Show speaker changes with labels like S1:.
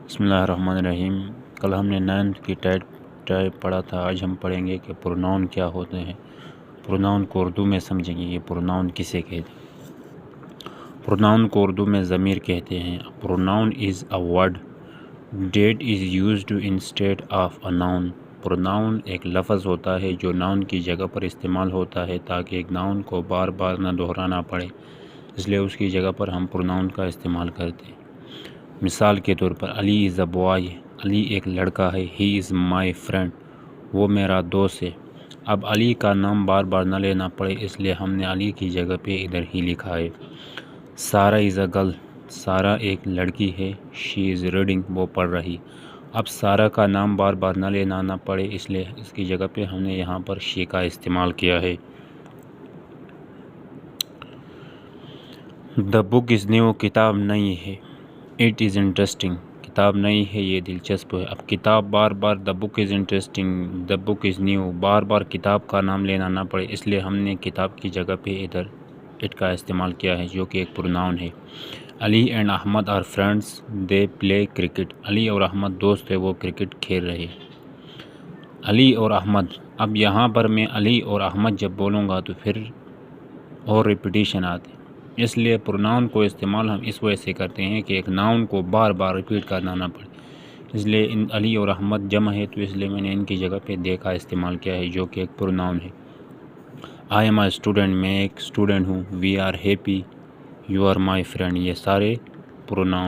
S1: بسم اللہ الرحمن الرحیم۔ کل ہم نے 9th کی ٹائپ پڑھا تھا، آج ہم پڑھیں گے کہ پروناؤن کیا ہوتے ہیں، پروناؤن کو اردو میں سمجھیں گے کہ پروناؤن کسے کہتے ہیں۔ پروناؤن کو اردو میں ضمیر کہتے ہیں۔ Pronoun is a word that is used instead of a noun. Pronoun ایک لفظ ہوتا ہے جو ناؤن کی جگہ پر استعمال ہوتا ہے تاکہ ایک ناؤن کو بار بار نہ دہرانا پڑے، اس لیے اس کی جگہ پر ہم پروناؤن کا استعمال کرتے ہیں۔ مثال کے طور پر علی از اے بوائے، علی ایک لڑکا ہے۔ ہی از مائی فرینڈ، وہ میرا دوست ہے۔ اب علی کا نام بار بار نہ لینا پڑے اس لیے ہم نے علی کی جگہ پہ ادھر ہی لکھا ہے۔ سارہ از اے گرل، سارہ ایک لڑکی ہے۔ شی از ریڈنگ، وہ پڑھ رہی۔ اب سارہ کا نام بار بار نہ لینا نہ پڑے اس لیے اس کی جگہ پہ ہم نے یہاں پر شی کا استعمال کیا ہے۔ دا بک از نیو، کتاب نئی ہے۔ اٹ از انٹرسٹنگ، کتاب نئی ہے، یہ دلچسپ ہے۔ اب کتاب بار بار دا بک is interesting, the book is new, بار بار کتاب کا نام لینا نہ پڑے اس لیے ہم نے کتاب کی جگہ پہ ادھر اٹ کا استعمال کیا ہے جو کہ ایک پروناؤن ہے۔ Ali and Ahmed are friends, they play cricket, Ali اور احمد دوست ہیں، وہ کرکٹ کھیل رہے۔ علی اور احمد، اب یہاں پر میں علی اور احمد جب بولوں گا تو پھر اور ریپیٹیشن آتی، اس لیے پروناؤن کو استعمال ہم اس وجہ سے کرتے ہیں کہ ایک ناؤن کو بار بار ریپیٹ کرنا نہ پڑے، اس لیے ان علی اور احمد جمع ہے تو اس لیے میں نے ان کی جگہ پہ دے کا استعمال کیا ہے جو کہ ایک پروناؤن ہے۔ آئی ایم اے اسٹوڈنٹ، میں ایک اسٹوڈنٹ ہوں۔ We are happy, you are my friend, یہ سارے پروناؤن